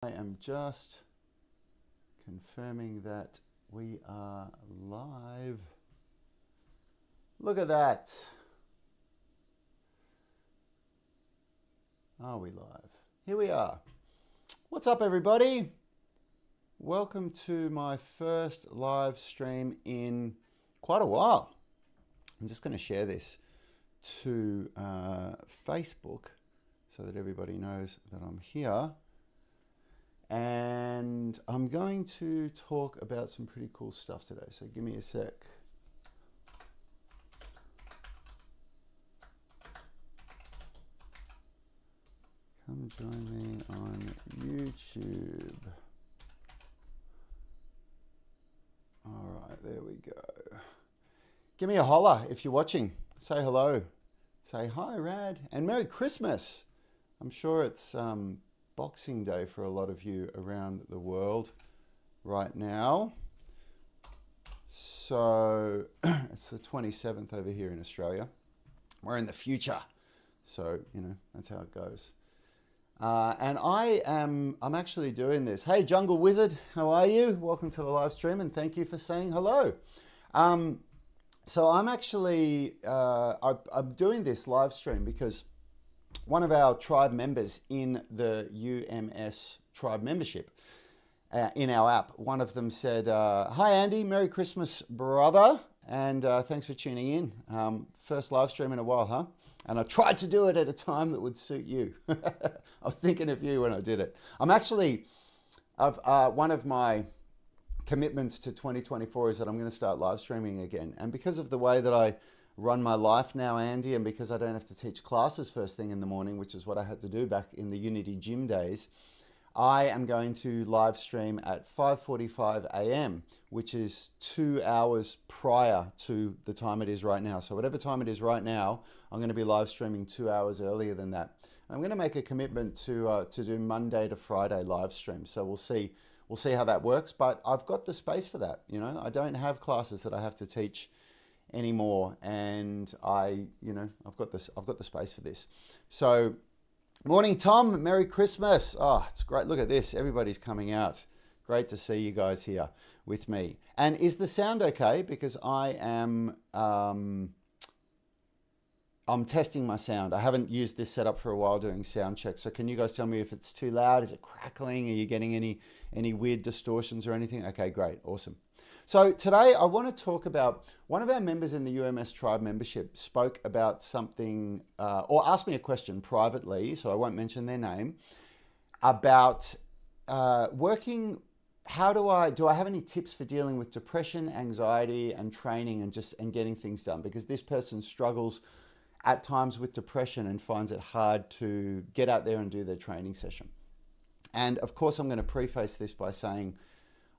I am just confirming that we are live. Look at that. Are we live? Here we are. What's up, everybody? Welcome to my first live stream in quite a while. I'm just going to share this to Facebook so that everybody knows that I'm here. And I'm going to talk about some pretty cool stuff today. So give me a sec. Come join me on YouTube. All right, there we go. Give me a holler if you're watching. Say hello. Say hi, Rad, and Merry Christmas. I'm sure it's Boxing Day for a lot of you around the world right now. So it's the 27th over here in Australia. We're in the future. So, you know, that's how it goes. And I'm actually doing this. Hey, Jungle Wizard, how are you? Welcome to the live stream and thank you for saying hello. So I'm actually, I'm doing this live stream because one of our tribe members in the UMS Tribe membership in our app, one of them said, hi Andy, Merry Christmas brother, and thanks for tuning in. First live stream in a while, huh? And I tried to do it at a time that would suit you. I was thinking of you when I did it. I'm actually, one of my commitments to 2024 is that I'm going to start live streaming again. And because of the way that I run my life now, Andy, and because I don't have to teach classes first thing in the morning, which is what I had to do back in the Unity gym days, I am going to live stream at 5:45 a.m., which is 2 hours prior to the time it is right now. So whatever time it is right now, I'm going to be live streaming 2 hours earlier than that. And I'm going to make a commitment to do Monday to Friday live streams. So we'll see how that works. But I've got the space for that. You know, I don't have classes that I have to teach anymore, and I've got the space for this. So morning, Tom. Merry Christmas. Oh, it's great. Look at this. Everybody's coming out. Great to see you guys here with me. And is the sound okay? Because I am I'm testing my sound. I haven't used this setup for a while doing sound checks. So can you guys tell me if it's too loud? Is it crackling? Are you getting any weird distortions or anything? Okay, great. Awesome. So today I want to talk about one of our members in the UMS Tribe membership spoke about something or asked me a question privately, so I won't mention their name, about working. How do I have any tips for dealing with depression, anxiety, and training and getting things done? Because this person struggles at times with depression and finds it hard to get out there and do their training session. And of course, I'm going to preface this by saying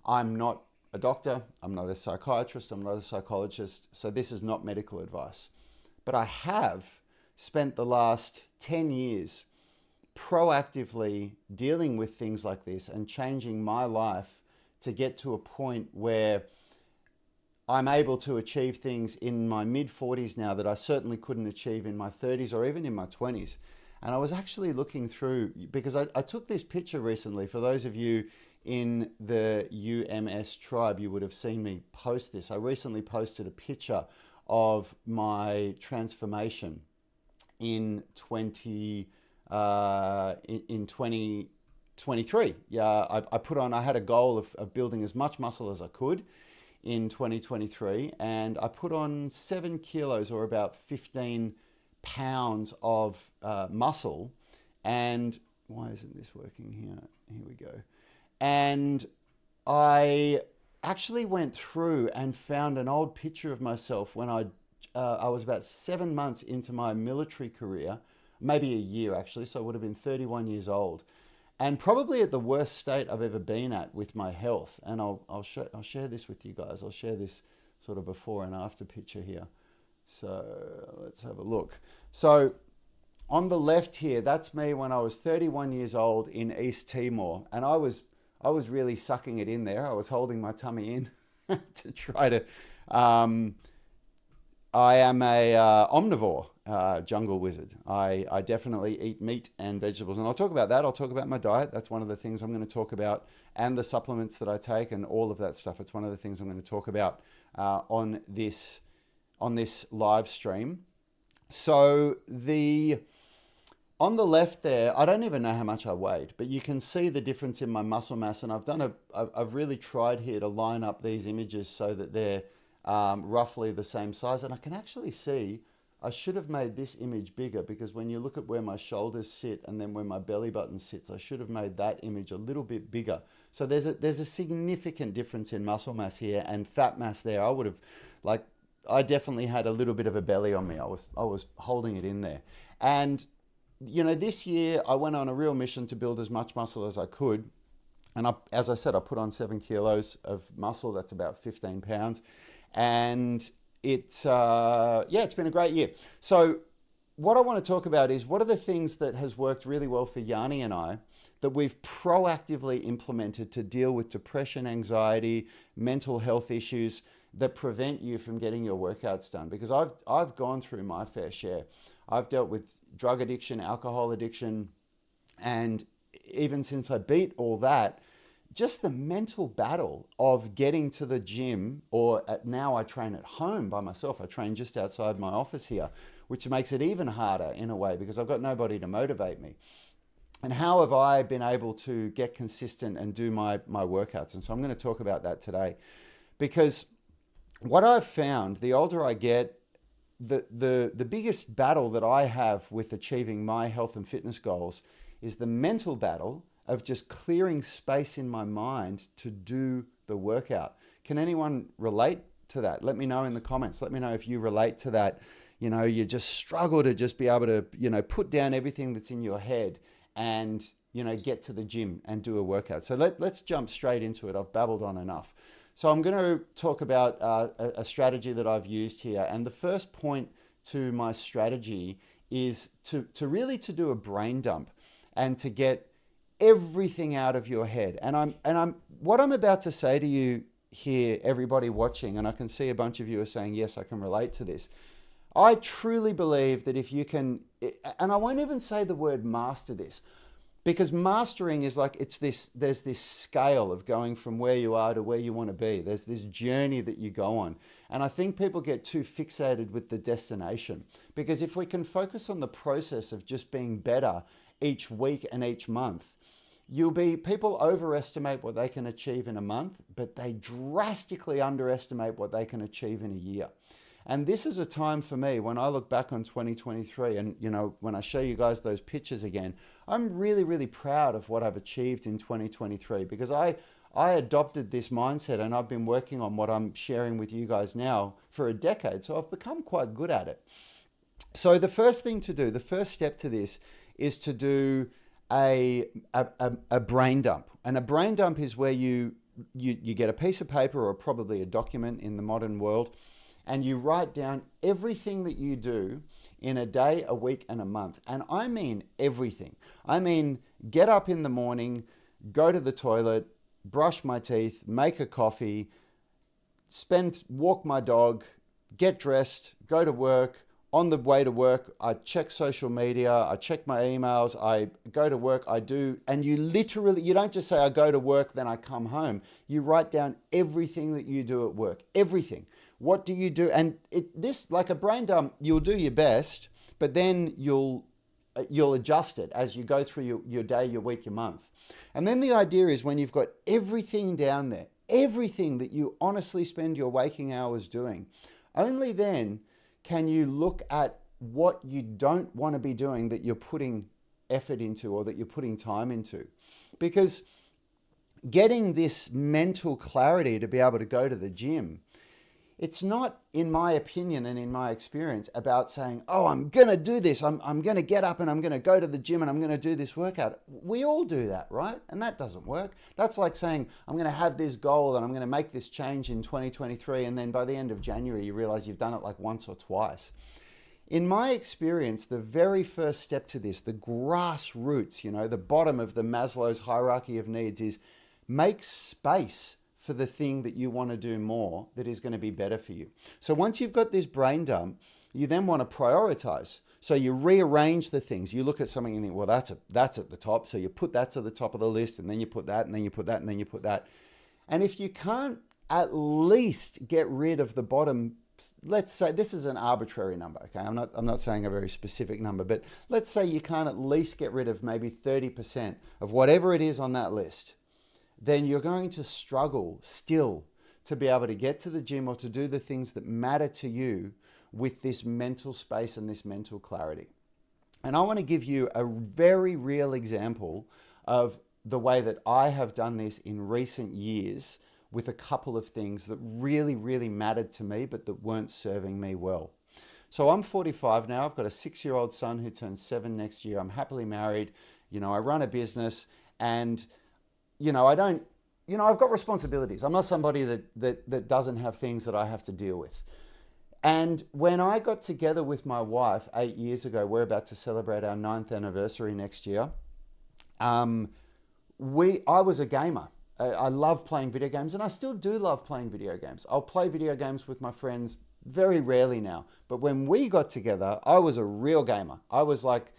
I'm not a doctor, I'm not a psychiatrist, I'm not a psychologist, so this is not medical advice. But I have spent the last 10 years proactively dealing with things like this and changing my life to get to a point where I'm able to achieve things in my mid-40s now that I certainly couldn't achieve in my 30s or even in my 20s. And I was actually looking through, because I took this picture recently. For those of you in the UMS Tribe, you would have seen me post this. I recently posted a picture of my transformation in 2023. Yeah, I had a goal of building as much muscle as I could in 2023, and I put on 7 kilos or about 15 pounds of muscle. And why isn't this working here? Here we go. And I actually went through and found an old picture of myself when I was about 7 months into my military career, maybe a year actually, so I would have been 31 years old, and probably at the worst state I've ever been at with my health. And I'll share this with you guys. I'll share this sort of before and after picture here. So let's have a look. So on the left here, that's me when I was 31 years old in East Timor, and I was really sucking it in there. I was holding my tummy in to try to I am a omnivore jungle wizard. I definitely eat meat and vegetables, and I'll talk about that. I'll talk about my diet. That's one of the things I'm going to talk about, and the supplements that I take, and all of that stuff. It's one of the things I'm going to talk about on this live stream. So on the left there, I don't even know how much I weighed, but you can see the difference in my muscle mass, and I've really tried here to line up these images so that they're roughly the same size, and I can actually see I should have made this image bigger, because when you look at where my shoulders sit and then where my belly button sits, I should have made that image a little bit bigger. So there's a significant difference in muscle mass here, and fat mass there. I definitely had a little bit of a belly on me. I was holding it in there. And this year I went on a real mission to build as much muscle as I could. And as I said, I put on 7 kilos of muscle. That's about 15 pounds. And it's been a great year. So what I want to talk about is, what are the things that has worked really well for Yanni and I that we've proactively implemented to deal with depression, anxiety, mental health issues that prevent you from getting your workouts done? Because I've gone through my fair share. I've dealt with drug addiction, alcohol addiction, and even since I beat all that, just the mental battle of getting to the gym, or now I train at home by myself. I train just outside my office here, which makes it even harder in a way, because I've got nobody to motivate me. And how have I been able to get consistent and do my workouts? And so I'm going to talk about that today, because what I've found, the older I get, the biggest battle that I have with achieving my health and fitness goals is the mental battle of just clearing space in my mind to do the workout. Can anyone relate to that? Let me know in the comments. Let me know if you relate to that. You just struggle to just be able to, put down everything that's in your head and, get to the gym and do a workout. So let's jump straight into it. I've babbled on enough. So I'm going to talk about a strategy that I've used here. And the first point to my strategy is to really do a brain dump and to get everything out of your head. And what I'm about to say to you here, everybody watching, and I can see a bunch of you are saying, yes, I can relate to this. I truly believe that if you can, and I won't even say the word master this, because mastering is like, there's this scale of going from where you are to where you want to be. There's this journey that you go on. And I think people get too fixated with the destination, because if we can focus on the process of just being better each week and each month, people overestimate what they can achieve in a month, but they drastically underestimate what they can achieve in a year. And this is a time for me, when I look back on 2023 and, when I show you guys those pictures again, I'm really, really proud of what I've achieved in 2023, because I adopted this mindset, and I've been working on what I'm sharing with you guys now for a decade. So I've become quite good at it. So the first thing to do, the first step to this, is to do a brain dump. And a brain dump is where you get a piece of paper, or probably a document in the modern world, and you write down everything that you do in a day, a week, and a month. And I mean everything. I mean, get up in the morning, go to the toilet, brush my teeth, make a coffee, walk my dog, get dressed, go to work. On the way to work, I check social media, I check my emails, I go to work, and you don't just say I go to work, then I come home. You write down everything that you do at work, everything. What do you do? And like a brain dump, you'll do your best, but then you'll adjust it as you go through your day, your week, your month. And then the idea is, when you've got everything down there, everything that you honestly spend your waking hours doing, only then can you look at what you don't want to be doing that you're putting effort into, or that you're putting time into. Because getting this mental clarity to be able to go to the gym, it's not, in my opinion and in my experience, about saying, oh, I'm going to do this. I'm going to get up and I'm going to go to the gym and I'm going to do this workout. We all do that, right? And that doesn't work. That's like saying, I'm going to have this goal and I'm going to make this change in 2023. And then by the end of January, you realize you've done it like once or twice. In my experience, the very first step to this, the grassroots, the bottom of the Maslow's hierarchy of needs, is make space for the thing that you want to do more that is going to be better for you. So once you've got this brain dump, you then want to prioritize. So you rearrange the things. You look at something and think, well, that's at the top. So you put that to the top of the list, and then you put that, and then you put that, and then you put that. And if you can't at least get rid of the bottom, let's say this is an arbitrary number, okay? I'm not saying a very specific number, but let's say you can't at least get rid of maybe 30% of whatever it is on that list, then you're going to struggle still to be able to get to the gym or to do the things that matter to you with this mental space and this mental clarity. And I want to give you a very real example of the way that I have done this in recent years with a couple of things that really, really mattered to me, but that weren't serving me well. So I'm 45 now. I've got a 6-year-old son who turns 7 next year. I'm happily married. I run a business, and, I've got responsibilities. I'm not somebody that doesn't have things that I have to deal with. And when I got together with my wife 8 years ago, we're about to celebrate our 9th anniversary next year. I was a gamer. I love playing video games, and I still do love playing video games. I'll play video games with my friends very rarely now. But when we got together, I was a real gamer. I was like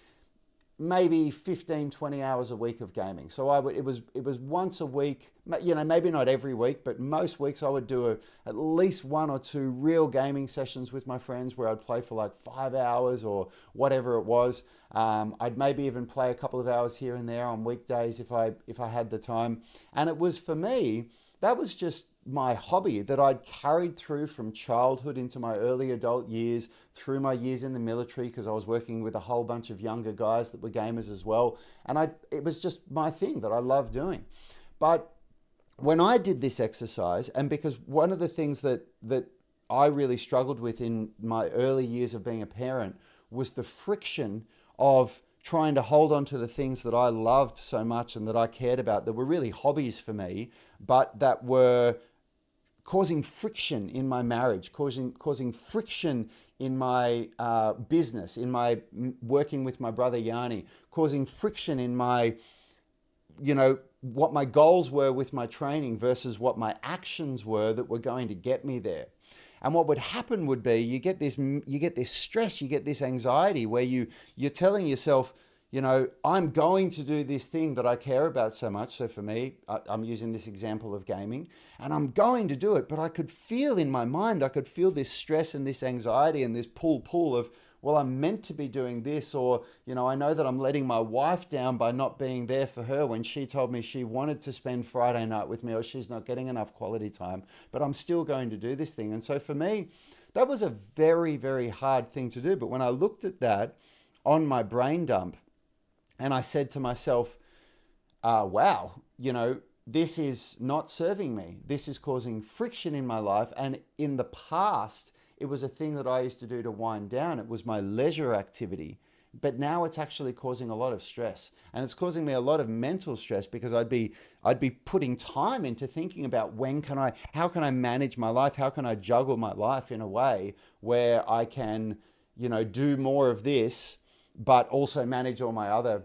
maybe 15, 20 hours a week of gaming. So it was once a week, maybe not every week, but most weeks I would do at least 1 or 2 real gaming sessions with my friends where I'd play for like 5 hours or whatever it was. I'd maybe even play a couple of hours here and there on weekdays if I had the time. And it was, for me, that was just my hobby that I'd carried through from childhood into my early adult years, through my years in the military, because I was working with a whole bunch of younger guys that were gamers as well. And it was just my thing that I loved doing. But when I did this exercise, and because one of the things that I really struggled with in my early years of being a parent was the friction of trying to hold on to the things that I loved so much and that I cared about, that were really hobbies for me, but that were causing friction in my marriage, causing friction in my business, in my working with my brother Yanni, causing friction in my, what my goals were with my training versus what my actions were that were going to get me there. And what would happen would be you get this stress, you get this anxiety where you're telling yourself, I'm going to do this thing that I care about so much. So for me, I'm using this example of gaming, and I'm going to do it. But I could feel in my mind, I could feel this stress and this anxiety and this pull of, well, I'm meant to be doing this, or, I know that I'm letting my wife down by not being there for her when she told me she wanted to spend Friday night with me, or she's not getting enough quality time, but I'm still going to do this thing. And so for me, that was a very, very hard thing to do. But when I looked at that on my brain dump, and I said to myself, wow, this is not serving me. This is causing friction in my life. And in the past, it was a thing that I used to do to wind down. It was my leisure activity. But now it's actually causing a lot of stress. And it's causing me a lot of mental stress because I'd be putting time into thinking about how can I manage my life? How can I juggle my life in a way where I can, do more of this, but also manage all my other,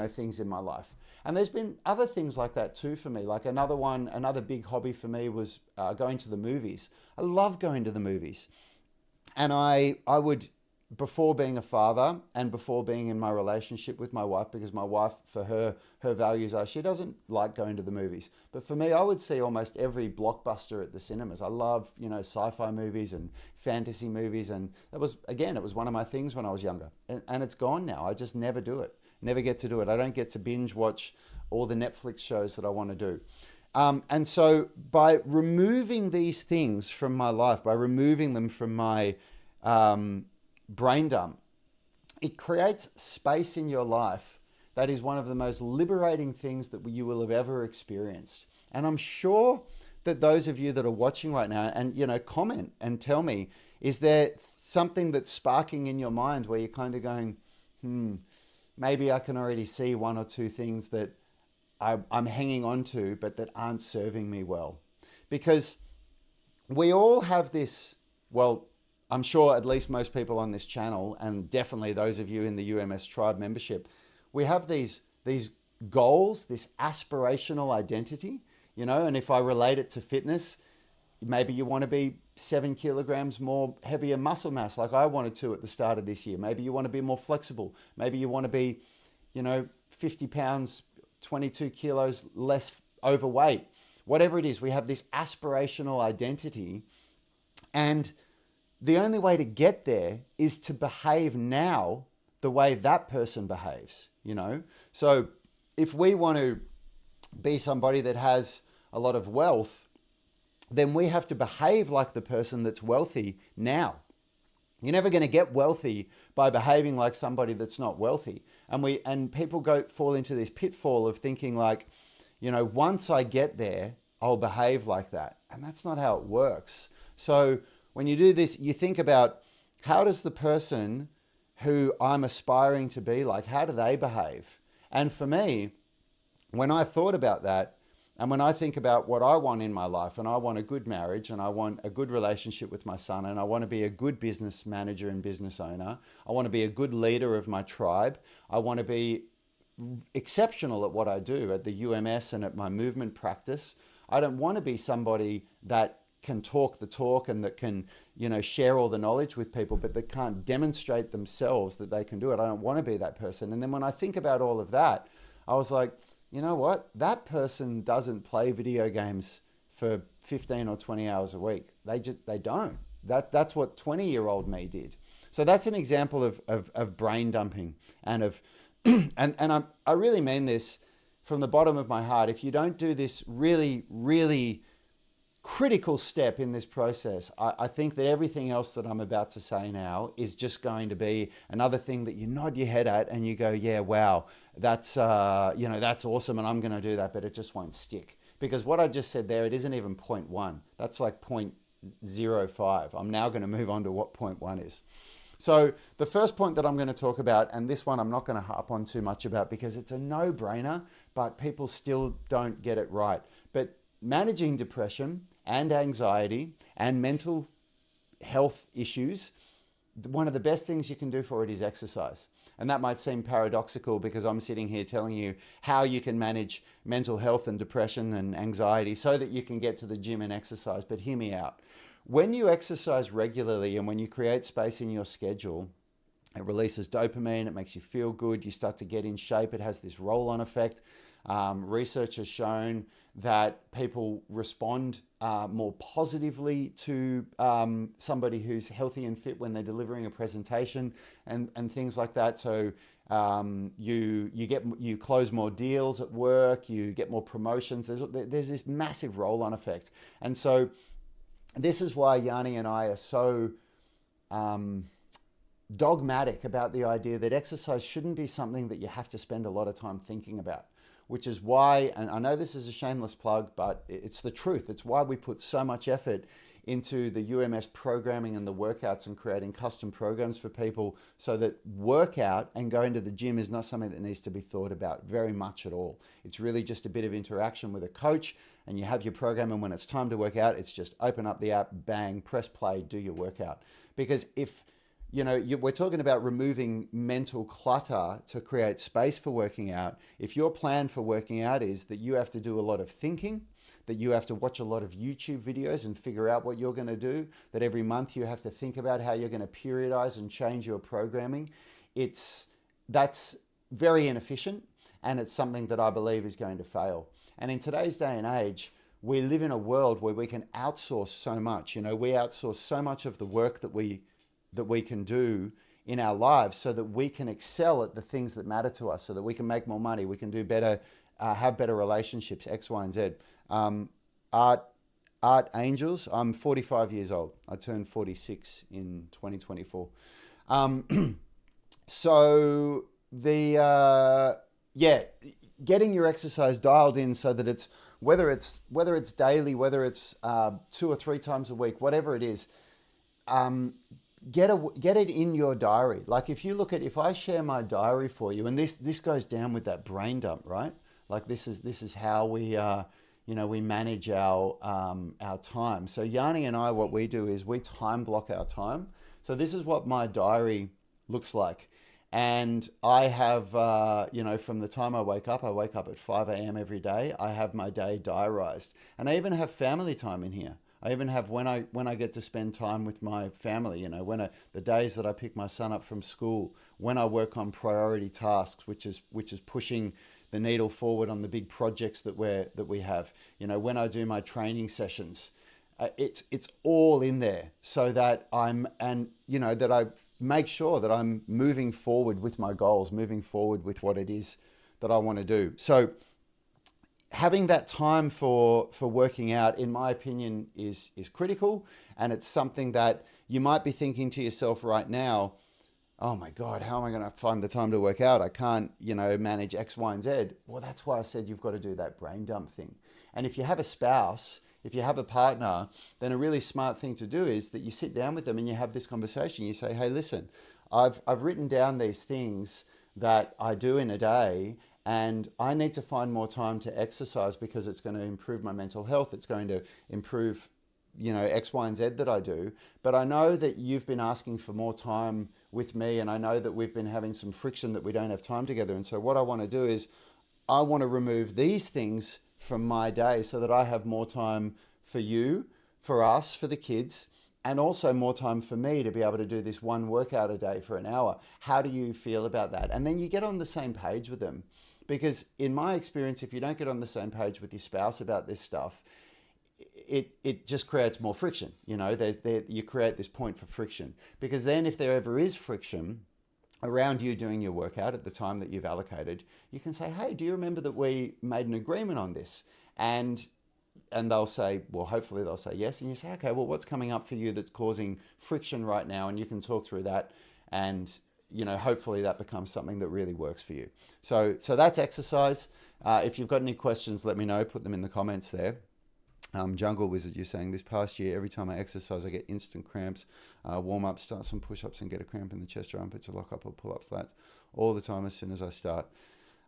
things in my life. And there's been other things like that too for me. Like another big hobby for me was going to the movies. I love going to the movies. And I would, before being a father and before being in my relationship with my wife, because my wife, for her values are, she doesn't like going to the movies. But for me, I would see almost every blockbuster at the cinemas. I love, sci-fi movies and fantasy movies. And it was one of my things when I was younger. And it's gone now. I just never do it. Never get to do it. I don't get to binge watch all the Netflix shows that I want to do. And so by removing these things from my life, by removing them from my brain dump, it creates space in your life that is one of the most liberating things that you will have ever experienced. And I'm sure that those of you that are watching right now, and comment and tell me, is there something that's sparking in your mind where you're kind of going, maybe I can already see 1 or 2 things that I'm hanging on to, but that aren't serving me well. Because we all have this, well, I'm sure at least most people on this channel, and definitely those of you in the UMS Tribe membership, we have these goals, this aspirational identity you know, and if I relate it to fitness, maybe you want to be 7 kilograms more heavier muscle mass like I wanted to at the start of this year. Maybe you want to be more flexible. Maybe you want to be, you know, 50 pounds, 22 kilos less overweight. Whatever it is, we have this aspirational identity, and the only way to get there is to behave now the way that person behaves, you know? So if we want to be somebody that has a lot of wealth, then we have to behave like the person that's wealthy now. You're never going to get wealthy by behaving like somebody that's not wealthy. And people fall into this pitfall of thinking like, you know, once I get there, I'll behave like that. And that's not how it works. So when you do this, you think about, how does the person who I'm aspiring to be like, how do they behave? And for me, when I thought about that, and when I think about what I want in my life, and I want a good marriage, and I want a good relationship with my son, and I want to be a good business manager and business owner, I want to be a good leader of my tribe, I want to be exceptional at what I do at the UMS and at my movement practice. I don't want to be somebody that can talk the talk and that can, you know, share all the knowledge with people, but that can't demonstrate themselves that they can do it. I don't want to be that person. And then when I think about all of that, I was like, you know what? That person doesn't play video games for 15 or 20 hours a week. They don't. That's what 20-year-old me did. So that's an example of brain dumping and of, and I really mean this from the bottom of my heart. If you don't do this really, really critical step in this process, I think that everything else that I'm about to say now is just going to be another thing that you nod your head at and you go, yeah, wow, that's, you know, that's awesome and I'm going to do that, but it just won't stick. Because what I just said there, it isn't even 0.1. That's like 0.05. I'm now going to move on to what 0.1 is. So the first point that I'm going to talk about, and this one I'm not going to harp on too much about because it's a no-brainer, but people still don't get it right. But managing depression and anxiety and mental health issues, one of the best things you can do for it is exercise. And that might seem paradoxical because I'm sitting here telling you how you can manage mental health and depression and anxiety so that you can get to the gym and exercise. But hear me out. When you exercise regularly and when you create space in your schedule, it releases dopamine, it makes you feel good, you start to get in shape, it has this roll-on effect. Research has shown that people respond more positively to somebody who's healthy and fit when they're delivering a presentation and things like that. So you close more deals at work, you get more promotions. There's this massive roll-on effect. And so this is why Yanni and I are so dogmatic about the idea that exercise shouldn't be something that you have to spend a lot of time thinking about. Which is why, and I know this is a shameless plug, but it's the truth. It's why we put so much effort into the UMS programming and the workouts and creating custom programs for people so that workout and going to the gym is not something that needs to be thought about very much at all. It's really just a bit of interaction with a coach and you have your program, and when it's time to work out, it's just open up the app, bang, press play, do your workout. Because if we're talking about removing mental clutter to create space for working out. If your plan for working out is that you have to do a lot of thinking, that you have to watch a lot of YouTube videos and figure out what you're going to do, that every month you have to think about how you're going to periodize and change your programming, that's very inefficient, and it's something that I believe is going to fail. And in today's day and age, we live in a world where we can outsource so much. We outsource so much of the work that we can do in our lives so that we can excel at the things that matter to us, so that we can make more money, we can do better, have better relationships, X, Y, and Z. Art Angels, I'm 45 years old. I turned 46 in 2024. So getting your exercise dialed in so that it's, whether it's daily, whether it's 2 or 3 times a week, whatever it is, get it in your diary. Like if I share my diary for you, and this goes down with that brain dump, right? Like this is how we we manage our time. So Yanni and I, what we do is we time block our time. So this is what my diary looks like. And I have, from the time I wake up at 5 a.m. every day. I have my day diarized. And I even have family time in here. I even have when I get to spend time with my family, the days that I pick my son up from school, when I work on priority tasks, which is pushing the needle forward on the big projects that we have, when I do my training sessions, it's all in there so that that I make sure that I'm moving forward with my goals, moving forward with what it is that I want to do. So having that time for working out, in my opinion, is critical. And it's something that you might be thinking to yourself right now, oh my God, how am I going to find the time to work out? I can't, manage X, Y, and Z. Well, that's why I said you've got to do that brain dump thing. And if you have a spouse, if you have a partner, then a really smart thing to do is that you sit down with them and you have this conversation. You say, hey, listen, I've written down these things that I do in a day, and I need to find more time to exercise because it's going to improve my mental health. It's going to improve, X, Y, and Z that I do. But I know that you've been asking for more time with me, and I know that we've been having some friction that we don't have time together. And so what I want to do is I want to remove these things from my day so that I have more time for you, for us, for the kids, and also more time for me to be able to do this one workout a day for an hour. How do you feel about that? And then you get on the same page with them. Because in my experience, if you don't get on the same page with your spouse about this stuff, it just creates more friction. You create this point for friction. Because then if there ever is friction around you doing your workout at the time that you've allocated, you can say, hey, do you remember that we made an agreement on this? And they'll say, well, hopefully they'll say yes. And you say, okay, well, what's coming up for you that's causing friction right now? And you can talk through that, and hopefully that becomes something that really works for you. So that's exercise. If you've got any questions, let me know. Put them in the comments there. Jungle Wizard, you're saying, this past year, every time I exercise, I get instant cramps. Warm up, start some push-ups and get a cramp in the chest or armpits, or lock up or pull up lats all the time as soon as I start.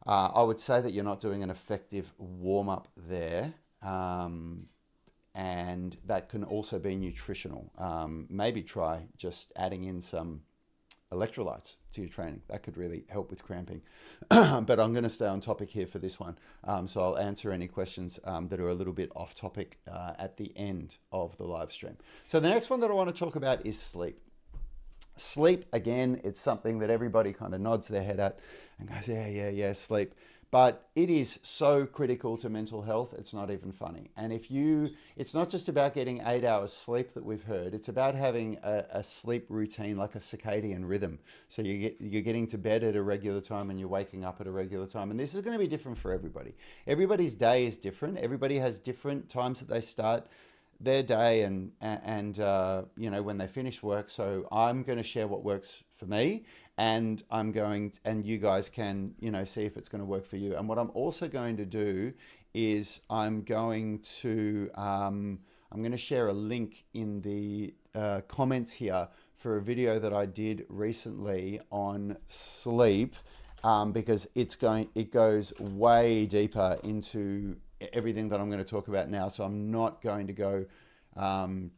I would say that you're not doing an effective warm-up there. And that can also be nutritional. Maybe try just adding in some electrolytes to your training. That could really help with cramping. But I'm going to stay on topic here for this one. So I'll answer any questions that are a little bit off topic at the end of the live stream. So the next one that I want to talk about is sleep. Sleep, again, it's something that everybody kind of nods their head at and goes, yeah, sleep. But it is so critical to mental health, it's not even funny. And it's not just about getting 8 hours sleep that we've heard, it's about having a sleep routine, like a circadian rhythm. So you're getting to bed at a regular time and you're waking up at a regular time. And this is going to be different for everybody. Everybody's day is different. Everybody has different times that they start their day and when they finish work. So I'm going to share what works for me, and you guys can, see if it's going to work for you. And what I'm also going to do is I'm going to share a link in the comments here for a video that I did recently on sleep, because it goes way deeper into everything that I'm going to talk about now. So I'm not going to go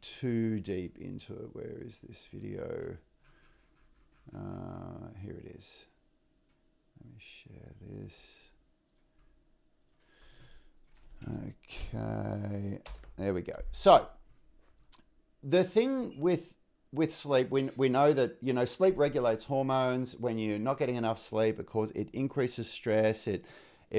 too deep into it. Where is this video? Here it is. Let me share this. Okay, there we go. So the thing with sleep, we know that sleep regulates hormones. When you're not getting enough sleep, it increases stress. It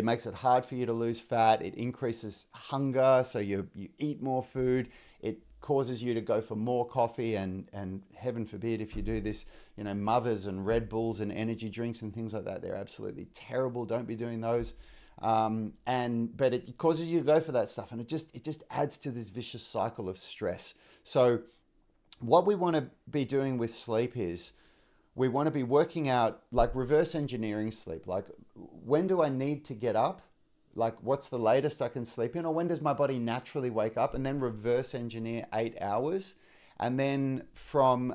makes it hard for you to lose fat. It increases hunger, so you eat more food. It causes you to go for more coffee, and heaven forbid if you do this, Mothers and Red Bulls and energy drinks and things like that. They're absolutely terrible. Don't be doing those. But it causes you to go for that stuff, and it just adds to this vicious cycle of stress. So what we want to be doing with sleep is we want to be working out, like reverse engineering sleep. Like, when do I need to get up? Like, what's the latest I can sleep in? Or when does my body naturally wake up? And then reverse engineer 8 hours. And then from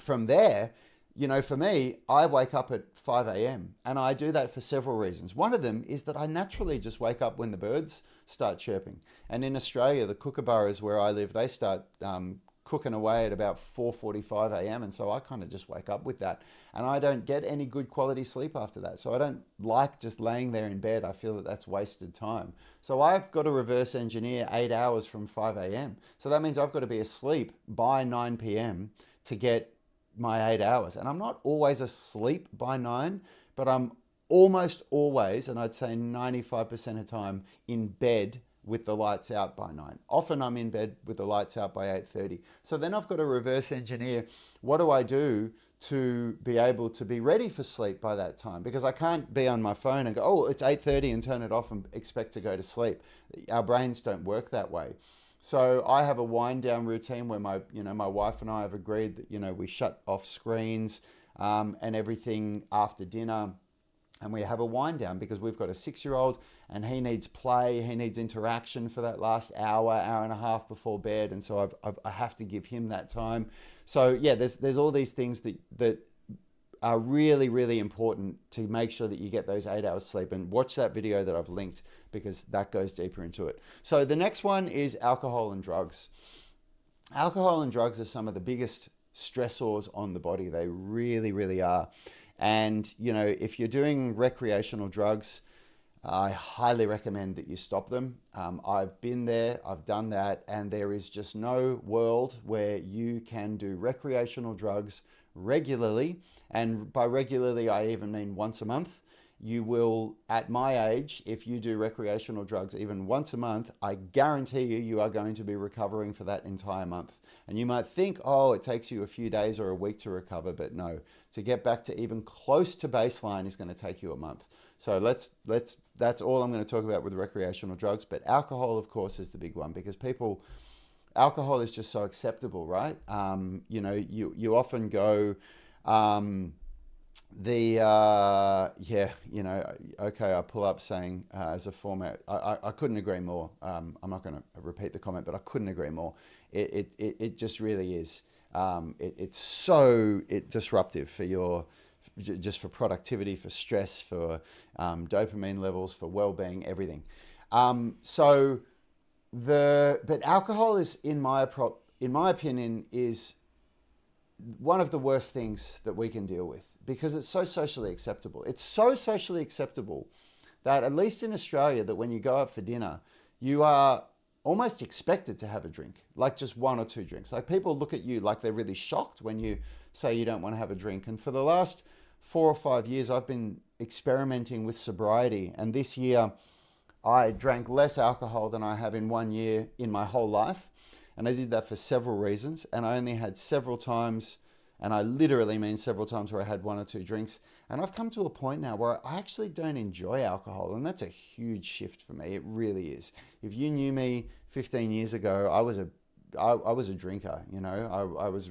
there, for me, I wake up at 5 a.m. And I do that for several reasons. One of them is that I naturally just wake up when the birds start chirping. And in Australia, the kookaburras where I live, they start cooking away at about 4:45 a.m. And so I kind of just wake up with that. And I don't get any good quality sleep after that. So I don't like just laying there in bed. I feel that that's wasted time. So I've got to reverse engineer 8 hours from 5 a.m. So that means I've got to be asleep by 9 p.m. to get my 8 hours. And I'm not always asleep by 9, but I'm almost always, and I'd say 95% of the time, in bed with the lights out by 9. Often I'm in bed with the lights out by 8:30. So then I've got to reverse engineer, what do I do to be able to be ready for sleep by that time? Because I can't be on my phone and go, oh, it's 8:30 and turn it off and expect to go to sleep. Our brains don't work that way. So I have a wind down routine where my wife and I have agreed that, we shut off screens and everything after dinner. And we have a wind down because we've got a 6-year-old and he needs play, he needs interaction for that last hour and a half before bed. And so I have to give him that time. So yeah, there's all these things that are really, really important to make sure that you get those 8 hours sleep. And watch that video that I've linked because that goes deeper into it. So the next one is alcohol and drugs. Alcohol and drugs are some of the biggest stressors on the body. They really, really are. And, if you're doing recreational drugs, I highly recommend that you stop them. I've been there, I've done that, and there is just no world where you can do recreational drugs regularly. And by regularly, I even mean once a month. You will, at my age, if you do recreational drugs even once a month, I guarantee you are going to be recovering for that entire month. And you might think, oh, it takes you a few days or a week to recover, but no. To get back to even close to baseline is going to take you a month. So that's all I'm going to talk about with recreational drugs. But alcohol, of course, is the big one because alcohol is just so acceptable, right? You often go, okay, I pull up saying as a format, I couldn't agree more. I'm not going to repeat the comment, but I couldn't agree more. It just really is. It's so disruptive for just for productivity, for stress, for dopamine levels, for well-being, everything. But alcohol is, in my opinion, is one of the worst things that we can deal with because it's so socially acceptable. It's so socially acceptable that, at least in Australia, that when you go out for dinner, you are almost expected to have a drink, like just 1 or 2 drinks. Like people look at you like they're really shocked when you say you don't want to have a drink. And for the last 4 or 5 years, I've been experimenting with sobriety. And this year, I drank less alcohol than I have in 1 year in my whole life. And I did that for several reasons. And I only had several times, and I literally mean several times, where I had 1 or 2 drinks. And I've come to a point now where I actually don't enjoy alcohol. And that's a huge shift for me. It really is. If you knew me 15 years ago, I was a drinker. I was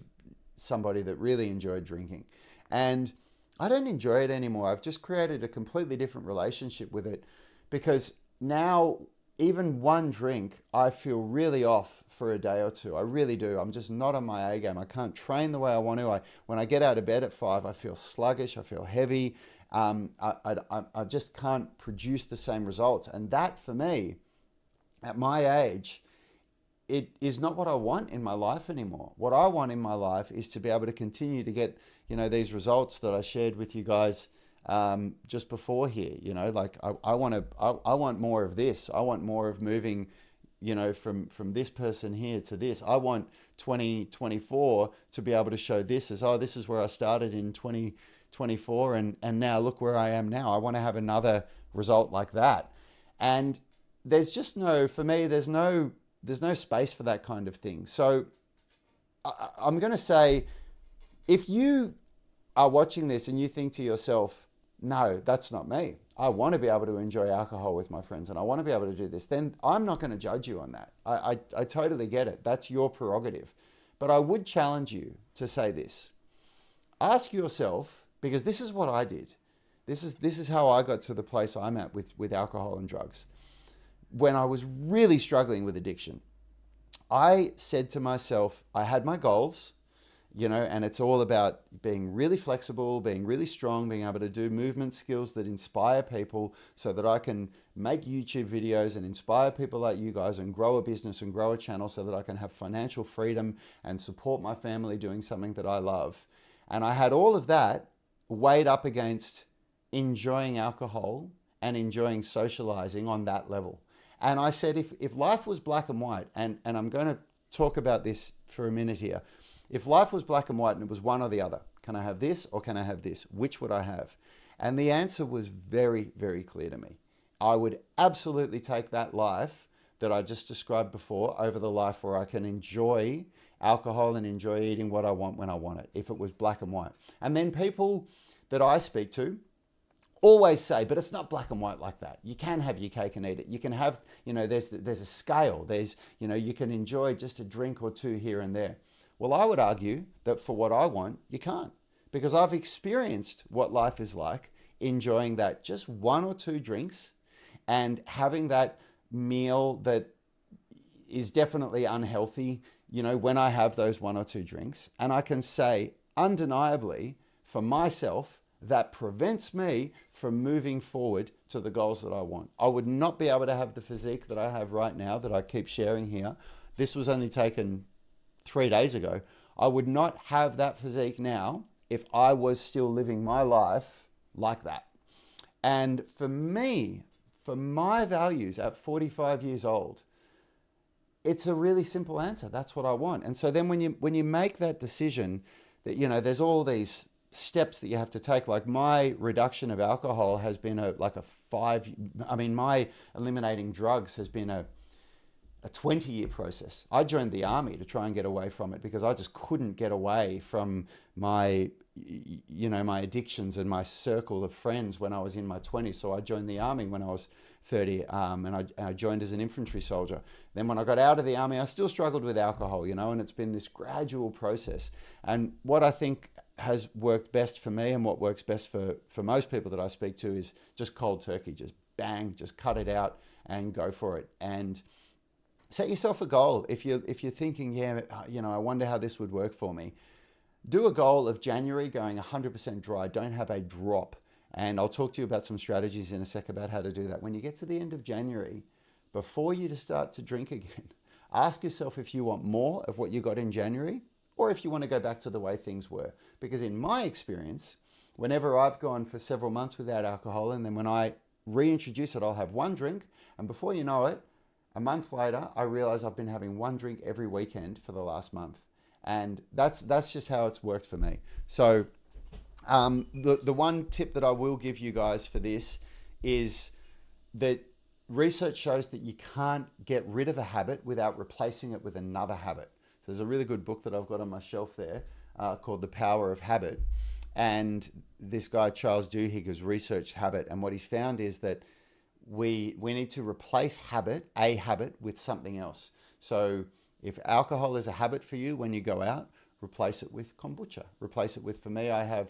somebody that really enjoyed drinking. And I don't enjoy it anymore. I've just created a completely different relationship with it because now even 1 drink, I feel really off for a day or 2. I really do. I'm just not on my A game. I can't train the way I want to. When I get out of bed at 5, I feel sluggish. I feel heavy. I just can't produce the same results. And that, for me, at my age, it is not what I want in my life anymore. What I want in my life is to be able to continue to get, these results that I shared with you guys just before here. Like I want more of this. I want more of moving, from this person here to this. I want 2024 to be able to show this as, oh, this is where I started in 2024 and now look where I am now. I want to have another result like that. And there's just for me, there's no space for that kind of thing. So I'm going to say, if you are watching this and you think to yourself, no, that's not me. I want to be able to enjoy alcohol with my friends and I want to be able to do this, then I'm not going to judge you on that. I totally get it. That's your prerogative. But I would challenge you to say this. Ask yourself, because this is what I did. This is how I got to the place I'm at with alcohol and drugs. When I was really struggling with addiction, I said to myself, I had my goals. and it's all about being really flexible, being really strong, being able to do movement skills that inspire people so that I can make YouTube videos and inspire people like you guys and grow a business and grow a channel so that I can have financial freedom and support my family doing something that I love. And I had all of that weighed up against enjoying alcohol and enjoying socializing on that level. And I said, if life was black and white, and I'm going to talk about this for a minute here. If life was black and white and it was one or the other, can I have this or can I have this? Which would I have? And the answer was very, very clear to me. I would absolutely take that life that I just described before over the life where I can enjoy alcohol and enjoy eating what I want when I want it, if it was black and white. And then people that I speak to always say, but it's not black and white like that. You can have your cake and eat it. You can have, there's a scale. There's, you can enjoy just a drink or two here and there. Well, I would argue that for what I want, you can't, because I've experienced what life is like, enjoying that just one or two drinks and having that meal that is definitely unhealthy, when I have those one or two drinks. And I can say undeniably for myself, that prevents me from moving forward to the goals that I want. I would not be able to have the physique that I have right now that I keep sharing here. This was only taken 3 days ago. I would not have that physique now if I was still living my life like that. And for me, for my values at 45 years old, it's a really simple answer. That's what I want. And so then when you make that decision that, there's all these steps that you have to take. Like my reduction of alcohol has been my eliminating drugs has been a 20-year process. I joined the army to try and get away from it because I just couldn't get away from my addictions and my circle of friends when I was in my 20s. So I joined the army when I was 30, and I joined as an infantry soldier. Then when I got out of the army, I still struggled with alcohol, and it's been this gradual process. And what I think has worked best for me and what works best for most people that I speak to is just cold turkey, just bang, just cut it out and go for it. And set yourself a goal. If you're thinking, I wonder how this would work for me. Do a goal of January going 100% dry. Don't have a drop. And I'll talk to you about some strategies in a sec about how to do that. When you get to the end of January, before you start to drink again, ask yourself if you want more of what you got in January or if you want to go back to the way things were. Because in my experience, whenever I've gone for several months without alcohol, and then when I reintroduce it, I'll have one drink. And before you know it, a month later, I realize I've been having one drink every weekend for the last month. And that's just how it's worked for me. So the one tip that I will give you guys for this is that research shows that you can't get rid of a habit without replacing it with another habit. So there's a really good book that I've got on my shelf there called The Power of Habit. And this guy, Charles Duhigg, has researched habit. And what he's found is that we need to replace a habit with something else. So if alcohol is a habit for you when you go out, replace it with kombucha. Replace it with, for me, I have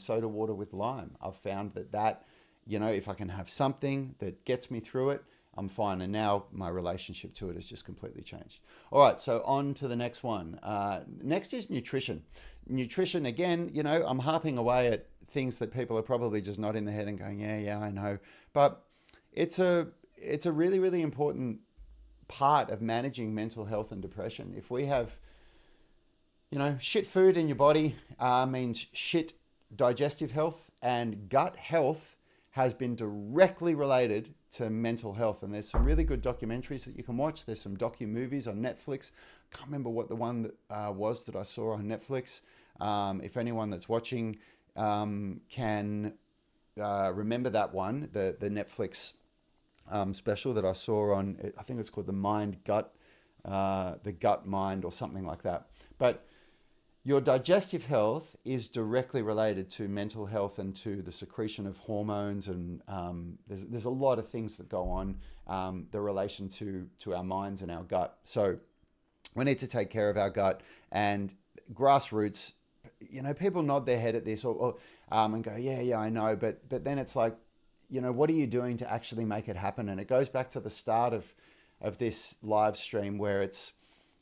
soda water with lime. I've found that, if I can have something that gets me through it, I'm fine. And now my relationship to it has just completely changed. All right, so on to the next one. Next is nutrition. Nutrition, again, I'm harping away at things that people are probably just nodding their head and going, yeah, I know. But it's a really, really important part of managing mental health and depression. If we have, shit food in your body means shit digestive health, and gut health has been directly related to mental health. And there's some really good documentaries that you can watch. There's some docu-movies on Netflix. I can't remember what the one that was that I saw on Netflix. If anyone that's watching can remember that one, the Netflix special that I saw on, I think it's called the Gut Mind or something like that. But your digestive health is directly related to mental health and to the secretion of hormones, and there's a lot of things that go on, the relation to our minds and our gut. So we need to take care of our gut. And grassroots, people nod their head at this or and go, yeah, I know. But then it's like, what are you doing to actually make it happen? And it goes back to the start of this live stream where it's,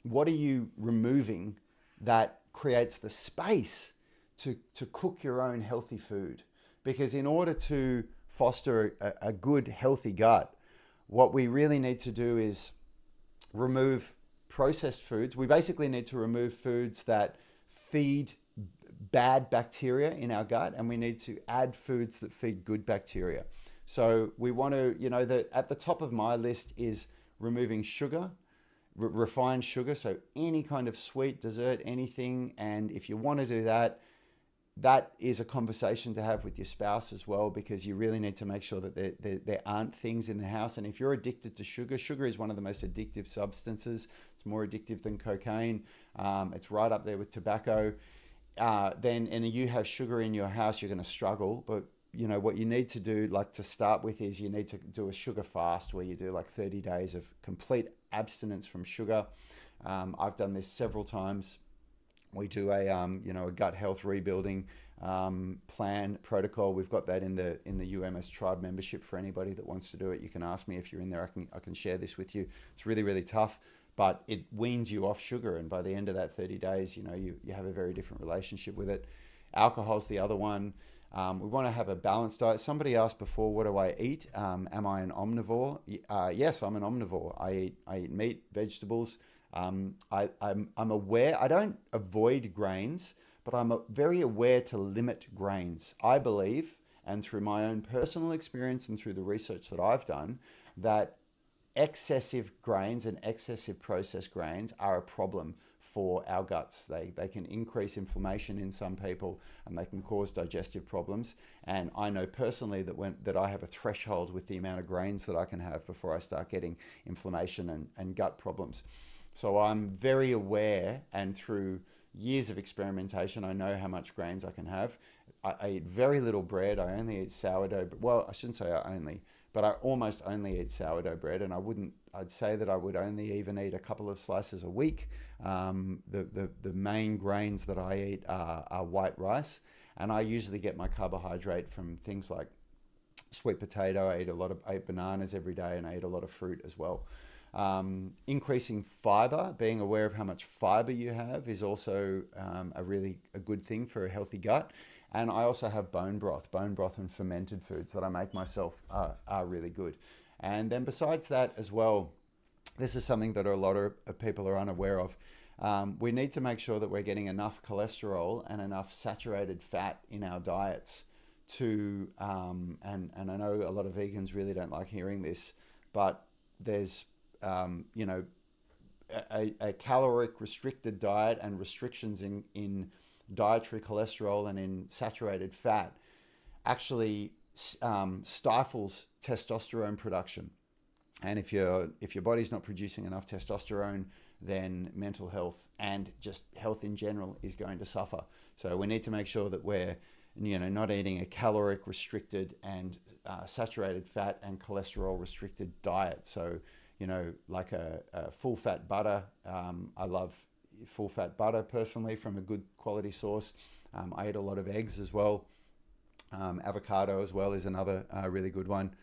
what are you removing that creates the space to cook your own healthy food. Because in order to foster a good, healthy gut, what we really need to do is remove processed foods. We basically need to remove foods that feed bad bacteria in our gut, and we need to add foods that feed good bacteria. So we want to, at the top of my list is removing sugar, refined sugar, so any kind of sweet, dessert, anything. And if you want to do that, that is a conversation to have with your spouse as well, because you really need to make sure that there aren't things in the house. And if you're addicted to sugar, sugar is one of the most addictive substances. It's more addictive than cocaine. It's right up there with tobacco. And you have sugar in your house, you're going to struggle. But what you need to do, like to start with, is you need to do a sugar fast where you do like 30 days of complete abstinence from sugar. I've done this several times. We do a gut health rebuilding plan protocol. We've got that in the UMS Tribe membership for anybody that wants to do it. You can ask me if you're in there. I can share this with you. It's really, really tough, but it weans you off sugar, and by the end of that 30 days, you have a very different relationship with it. Alcohol's the other one. We want to have a balanced diet. Somebody asked before, what do I eat? Am I an omnivore? Yes, I'm an omnivore. I eat meat, vegetables. I'm aware. I don't avoid grains, but I'm very aware to limit grains. I believe, and through my own personal experience and through the research that I've done, that excessive grains and excessive processed grains are a problem for our guts. They can increase inflammation in some people, and they can cause digestive problems. And I know personally that I have a threshold with the amount of grains that I can have before I start getting inflammation and gut problems. So I'm very aware, and through years of experimentation, I know how much grains I can have. I eat very little bread. I only eat sourdough. Well, I shouldn't say I only, but I almost only eat sourdough bread, and I'd say that I would only even eat a couple of slices a week. The main grains that I eat are white rice, and I usually get my carbohydrate from things like sweet potato. I eat bananas every day, and I eat a lot of fruit as well. Increasing fiber, being aware of how much fiber you have, is also a good thing for a healthy gut. And I also have bone broth and fermented foods that I make myself are really good. And then besides that as well, this is something that a lot of people are unaware of. We need to make sure that we're getting enough cholesterol and enough saturated fat in our diets to, and I know a lot of vegans really don't like hearing this, but there's a caloric restricted diet and restrictions in dietary cholesterol and in saturated fat actually stifles testosterone production. And if your body's not producing enough testosterone, then mental health and just health in general is going to suffer. So we need to make sure that we're not eating a caloric restricted and saturated fat and cholesterol restricted diet. So like a full fat butter. I love full fat butter personally from a good quality source. I eat a lot of eggs as well. Avocado as well is another really good one.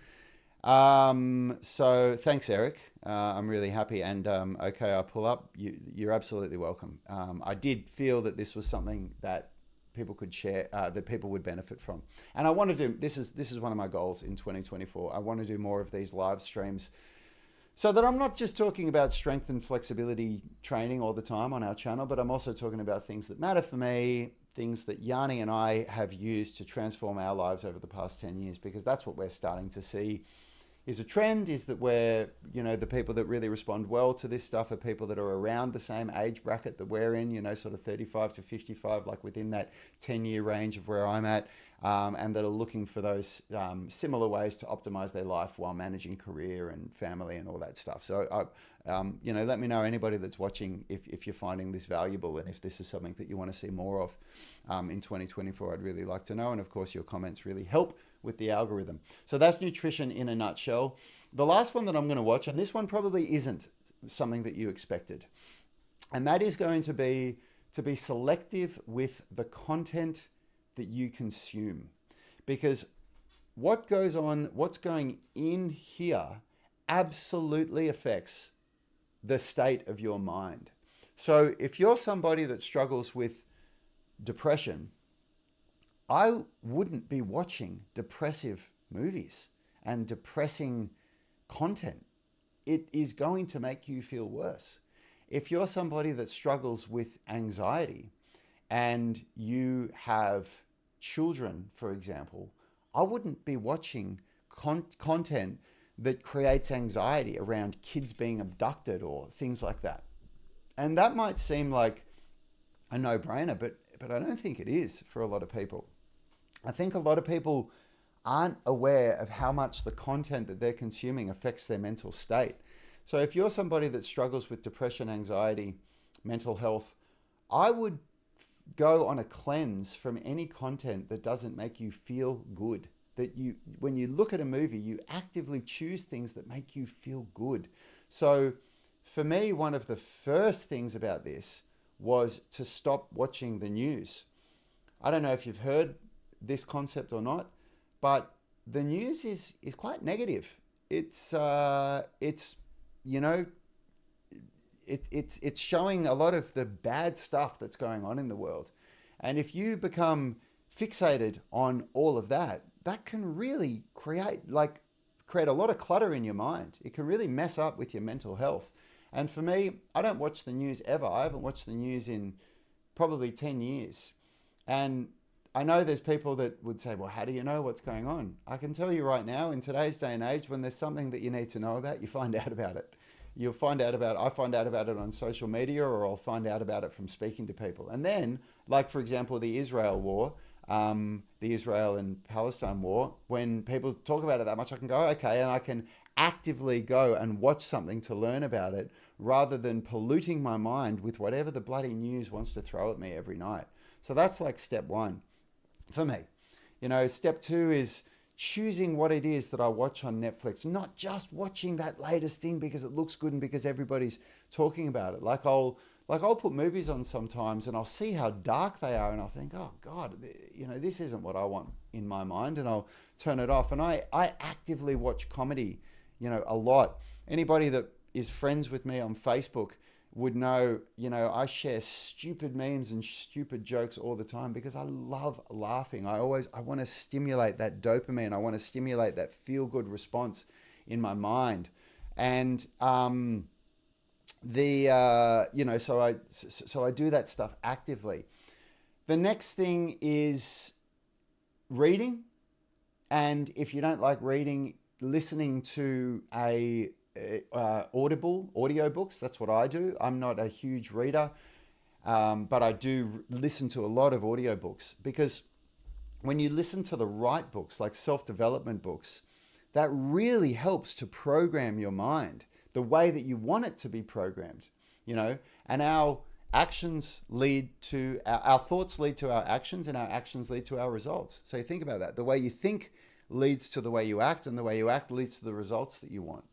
So thanks, Eric. I'm really happy. And okay, I'll pull up. You're absolutely welcome. I did feel that this was something that people could share, that people would benefit from. And I want to do, this is one of my goals in 2024. I want to do more of these live streams, so that I'm not just talking about strength and flexibility training all the time on our channel, but I'm also talking about things that matter for me, things that Yanni and I have used to transform our lives over the past 10 years, because that's what we're starting to see is a trend, is that we're, the people that really respond well to this stuff are people that are around the same age bracket that we're in, sort of 35 to 55, like within that 10-year range of where I'm at. And that are looking for those similar ways to optimize their life while managing career and family and all that stuff. So, let me know, anybody that's watching, if you're finding this valuable and if this is something that you want to see more of in 2024. I'd really like to know. And of course, your comments really help with the algorithm. So that's nutrition in a nutshell. The last one that I'm going to watch, and this one probably isn't something that you expected, and that is going to be selective with the content that you consume, because what's going in here absolutely affects the state of your mind. So if you're somebody that struggles with depression, I wouldn't be watching depressive movies and depressing content. It is going to make you feel worse. If you're somebody that struggles with anxiety and you have children, for example, I wouldn't be watching content that creates anxiety around kids being abducted or things like that. And that might seem like a no-brainer, but I don't think it is for a lot of people. I think a lot of people aren't aware of how much the content that they're consuming affects their mental state. So if you're somebody that struggles with depression, anxiety, mental health, I would go on a cleanse from any content that doesn't make you feel good. That when you look at a movie, you actively choose things that make you feel good. So for me, one of the first things about this was to stop watching the news. I don't know if you've heard this concept or not, but the news is quite negative. It's showing a lot of the bad stuff that's going on in the world. And if you become fixated on all of that, that can really create a lot of clutter in your mind. It can really mess up with your mental health. And for me, I don't watch the news ever. I haven't watched the news in probably 10 years. And I know there's people that would say, well, how do you know what's going on? I can tell you right now, in today's day and age, when there's something that you need to know about, you find out about it. I find out about it on social media, or I'll find out about it from speaking to people. And then, like, for example, the Israel war, the Israel and Palestine war, when people talk about it that much, I can go, okay, and I can actively go and watch something to learn about it rather than polluting my mind with whatever the bloody news wants to throw at me every night. So that's like step one for me. Step two is choosing what it is that I watch on Netflix, not just watching that latest thing because it looks good and because everybody's talking about it. Like I'll put movies on sometimes and I'll see how dark they are and I'll think, oh God, this isn't what I want in my mind, and I'll turn it off. And I actively watch comedy, a lot. Anybody that is friends with me on Facebook would know, I share stupid memes and stupid jokes all the time because I love laughing. I want to stimulate that dopamine. I want to stimulate that feel-good response in my mind. And so I do that stuff actively. The next thing is reading. And if you don't like reading, listening to audio books. That's what I do. I'm not a huge reader, but I do listen to a lot of audio books, because when you listen to the right books, like self-development books, that really helps to program your mind the way that you want it to be programmed, and our actions lead to our thoughts lead to our actions, and our actions lead to our results. So you think about that. The way you think leads to the way you act, and the way you act leads to the results that you want.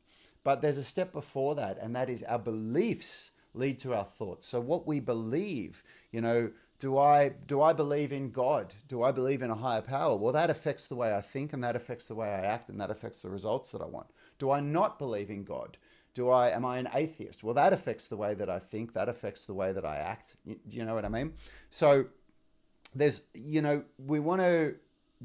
But there's a step before that, and that is our beliefs lead to our thoughts. So what we believe, do I believe in God? Do I believe in a higher power? Well, that affects the way I think, and that affects the way I act, and that affects the results that I want. Do I not believe in God? Am I an atheist? Well, that affects the way that I think, that affects the way that I act. Do you know what I mean? So there's, we want to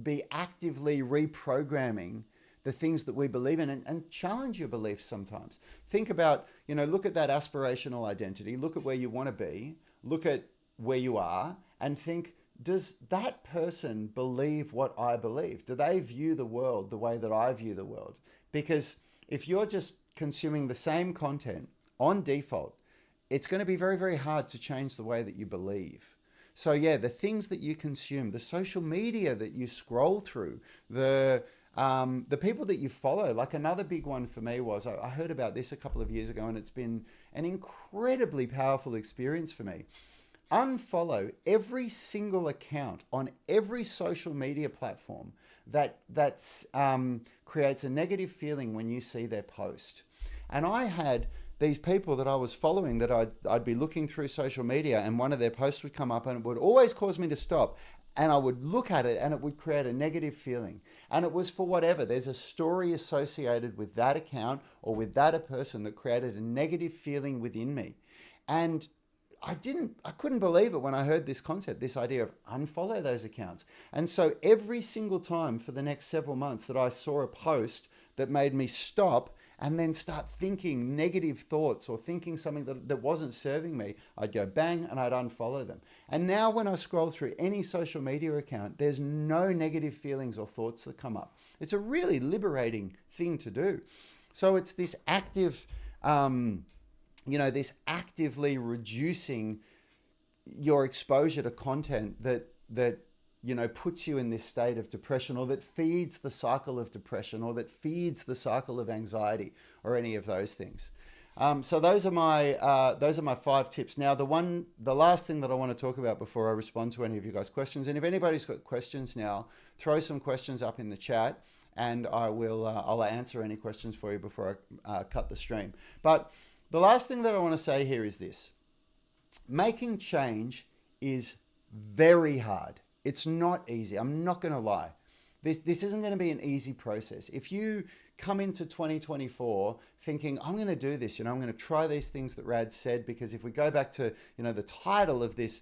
be actively reprogramming the things that we believe in, and challenge your beliefs sometimes. Think about, look at that aspirational identity, look at where you want to be, look at where you are, and think, does that person believe what I believe? Do they view the world the way that I view the world? Because if you're just consuming the same content on default, it's going to be very, very hard to change the way that you believe. So yeah, the things that you consume, the social media that you scroll through, the people that you follow. Like, another big one for me was, I heard about this a couple of years ago, and it's been an incredibly powerful experience for me. Unfollow every single account on every social media platform that creates a negative feeling when you see their post. And I had these people that I was following that I'd be looking through social media, and one of their posts would come up and it would always cause me to stop. And I would look at it and it would create a negative feeling. And it was for whatever. There's a story associated with that account or with that person that created a negative feeling within me. And I couldn't believe it when I heard this concept, this idea of unfollow those accounts. And so every single time for the next several months that I saw a post that made me stop and then start thinking negative thoughts or thinking something that wasn't serving me, I'd go bang and I'd unfollow them. And now when I scroll through any social media account, there's no negative feelings or thoughts that come up. It's a really liberating thing to do. So it's this active, this actively reducing your exposure to content that puts you in this state of depression, or that feeds the cycle of depression, or that feeds the cycle of anxiety, or any of those things. So those are my 5 tips. Now, the last thing that I want to talk about before I respond to any of you guys' questions, and if anybody's got questions now, throw some questions up in the chat, and I'll answer any questions for you before I cut the stream. But the last thing that I want to say here is this: making change is very hard. It's not easy. I'm not going to lie. This isn't going to be an easy process. If you come into 2024 thinking, I'm going to do this, I'm going to try these things that Rad said, because if we go back to, the title of this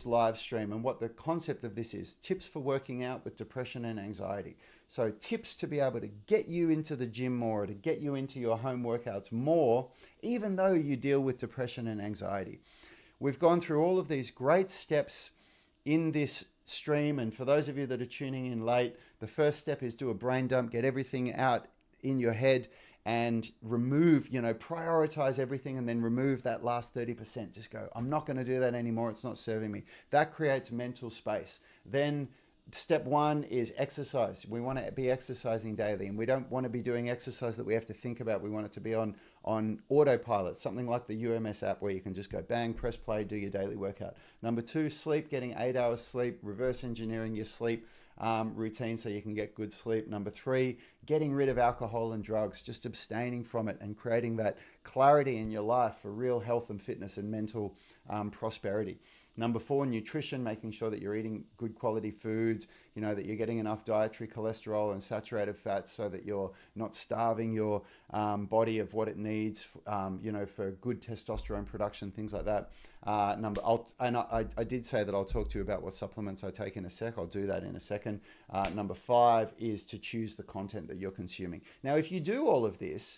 live stream and what the concept of this is, tips for working out with depression and anxiety. So tips to be able to get you into the gym more, to get you into your home workouts more, even though you deal with depression and anxiety. We've gone through all of these great steps in this stream, and for those of you that are tuning in late, the first step is do a brain dump, get everything out in your head and remove, prioritize everything, and then remove that last 30%. Just go, I'm not going to do that anymore. It's not serving me. That creates mental space. Then step 1 is exercise. We want to be exercising daily, and we don't want to be doing exercise that we have to think about. We want it to be on autopilot, something like the UMS app, where you can just go bang, press play, do your daily workout. Number 2, sleep, getting 8 hours sleep, reverse engineering your sleep routine so you can get good sleep. Number 3, getting rid of alcohol and drugs, just abstaining from it and creating that clarity in your life for real health and fitness and mental prosperity. Number 4, nutrition, making sure that you're eating good quality foods, that you're getting enough dietary cholesterol and saturated fats so that you're not starving your body of what it needs, for good testosterone production, things like that. I did say that I'll talk to you about what supplements I take in a sec. I'll do that in a second. Number 5 is to choose the content that you're consuming. Now, if you do all of this,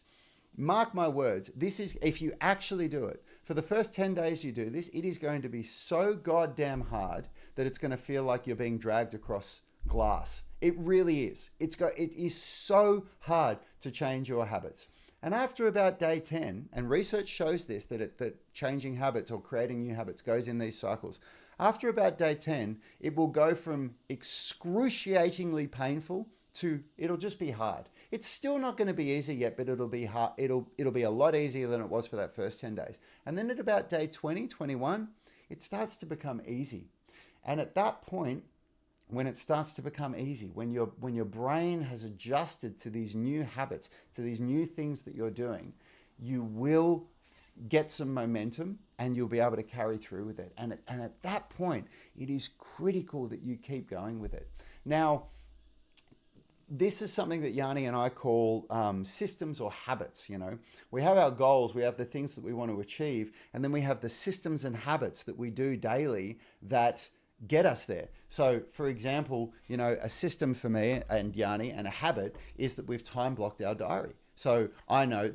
mark my words, this is, if you actually do it, for the first 10 days you do this, it is going to be so goddamn hard that it's going to feel like you're being dragged across glass. It really is. It is so hard to change your habits. And after about day 10, and research shows this, that changing habits or creating new habits goes in these cycles. After about day 10, it will go from excruciatingly painful to it'll just be hard. It's still not going to be easy yet, but it'll be hard. It'll be a lot easier than it was for that first 10 days. And then at about day 20, 21, it starts to become easy. And at that point, when it starts to become easy, when your brain has adjusted to these new habits, to these new things that you're doing, you will get some momentum and you'll be able to carry through with it. And at that point, it is critical that you keep going with it. Now, this is something that Yanni and I call systems or habits. We have our goals, we have the things that we want to achieve, and then we have the systems and habits that we do daily that get us there. So, for example, a system for me and Yanni and a habit is that we've time blocked our diary. So I know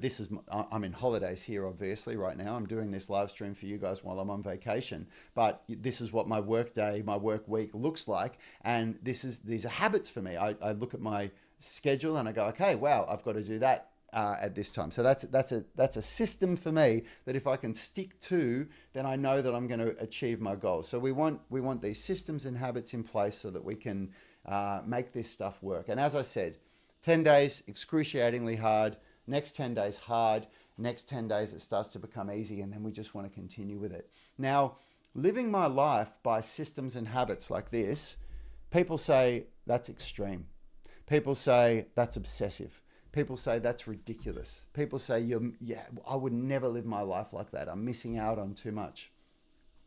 I'm in holidays here, obviously, right now. I'm doing this live stream for you guys while I'm on vacation, but this is what my work day, my work week looks like. And these are habits for me. I look at my schedule and I go, okay, wow, I've got to do that at this time. So that's a system for me that if I can stick to, then I know that I'm going to achieve my goals. So we want these systems and habits in place so that we can make this stuff work. And as I said, 10 days, excruciatingly hard. Next 10 days, hard. Next 10 days, it starts to become easy, and then we just want to continue with it. Now, living my life by systems and habits like this, people say that's extreme. People say that's obsessive. People say that's ridiculous. People say, I would never live my life like that. I'm missing out on too much.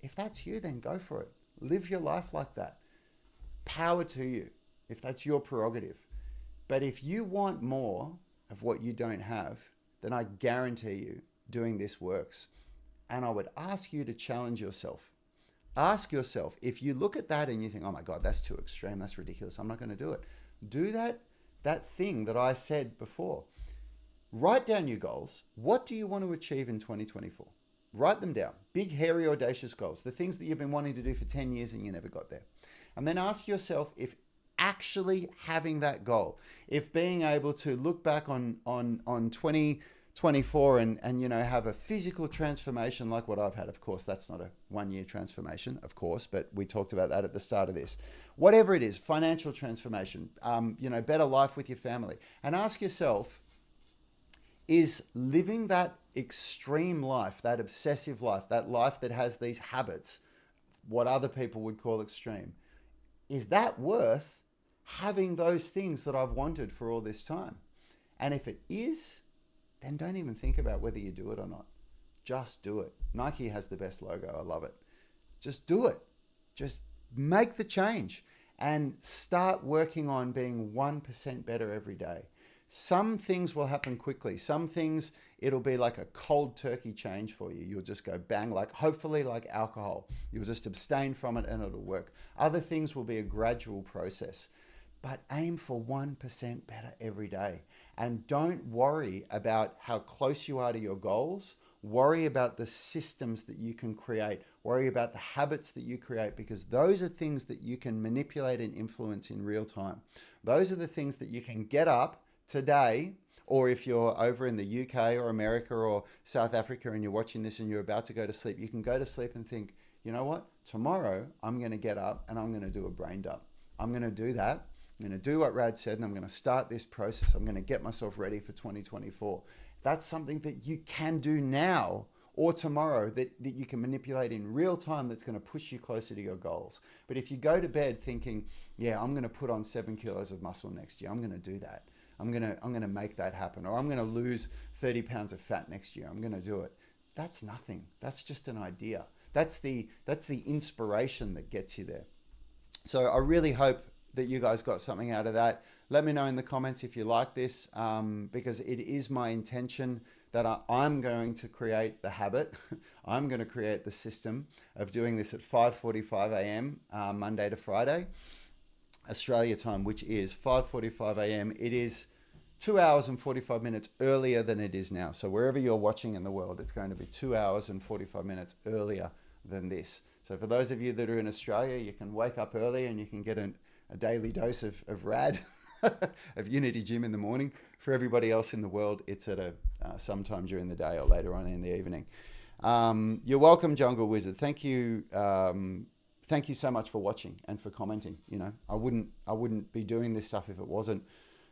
If that's you, then go for it. Live your life like that. Power to you, if that's your prerogative. But if you want more of what you don't have, then I guarantee you doing this works. And I would ask you to challenge yourself. Ask yourself, if you look at that and you think, oh my God, that's too extreme, that's ridiculous, I'm not going to do it. Do that thing that I said before. Write down your goals. What do you want to achieve in 2024? Write them down. Big, hairy, audacious goals. The things that you've been wanting to do for 10 years and you never got there. And then ask yourself if actually having that goal, if being able to look back on 2024 and have a physical transformation like what I've had. Of course, that's not a 1-year transformation, of course, but we talked about that at the start of this. Whatever it is, financial transformation, better life with your family. And ask yourself, is living that extreme life, that obsessive life, that life that has these habits, what other people would call extreme, is that worth having those things that I've wanted for all this time? And if it is, then don't even think about whether you do it or not. Just do it. Nike has the best logo. I love it. Just do it. Just make the change and start working on being 1% better every day. Some things will happen quickly. Some things, it'll be like a cold turkey change for you. You'll just go bang, hopefully like alcohol. You'll just abstain from it and it'll work. Other things will be a gradual process. But aim for 1% better every day. And don't worry about how close you are to your goals. Worry about the systems that you can create. Worry about the habits that you create, because those are things that you can manipulate and influence in real time. Those are the things that you can get up today, or if you're over in the UK or America or South Africa and you're watching this and you're about to go to sleep, you can go to sleep and think, you know what? Tomorrow I'm going to get up and I'm going to do a brain dump. I'm going to do that. I'm going to do what Rad said and I'm going to start this process. I'm going to get myself ready for 2024. That's something that you can do now or tomorrow that you can manipulate in real time, that's going to push you closer to your goals. But if you go to bed thinking, yeah, I'm going to put on 7 kilos of muscle next year, I'm going to do that. I'm going to make that happen, or I'm going to lose 30 pounds of fat next year. I'm going to do it. That's nothing. That's just an idea. That's the inspiration that gets you there. So I really hope that you guys got something out of that. Let me know in the comments if you like this, because it is my intention that I'm going to create the habit. I'm going to create the system of doing this at 5:45 a.m. Monday to Friday. Australia time, which is 5:45 a.m. It is 2 hours and 45 minutes earlier than it is now. So wherever you're watching in the world, it's going to be 2 hours and 45 minutes earlier than this. So for those of you that are in Australia, you can wake up early and you can get a daily dose of rad, of Unity Gym in the morning. For everybody else in the world, it's at sometime during the day or later on in the evening. You're welcome, Jungle Wizard. Thank you. Thank you so much for watching and for commenting. I wouldn't be doing this stuff if it wasn't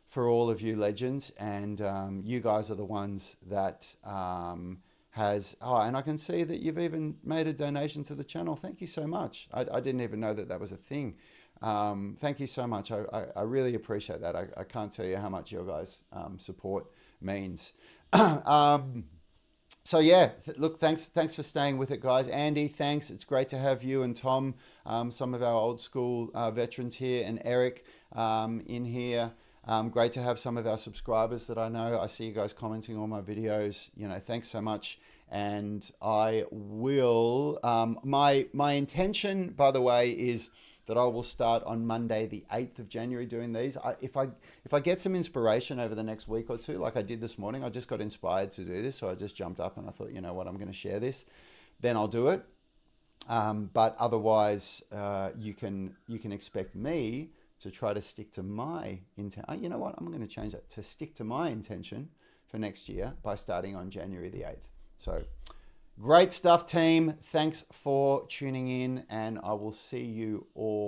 for all of you legends, and you guys are the ones that and I can see that you've even made a donation to the channel. Thank you so much. I didn't even know that was a thing. Thank you so much. I really appreciate that. I can't tell you how much your guys' support means. So yeah, look, thanks for staying with it, guys. Andy, thanks. It's great to have you and Tom, some of our old school veterans here, and Eric in here. Great to have some of our subscribers that I know. I see you guys commenting on my videos. Thanks so much. And I will, my intention, by the way, is that I will start on Monday, the 8th of January, doing these. If I get some inspiration over the next week or two, like I did this morning, I just got inspired to do this. So I just jumped up and I thought, you know what, I'm going to share this. Then I'll do it. But otherwise, you can expect me to try to stick to my intent. You know what, I'm going to change that to stick to my intention for next year by starting on January the 8th. So great stuff, team. Thanks for tuning in, and I will see you all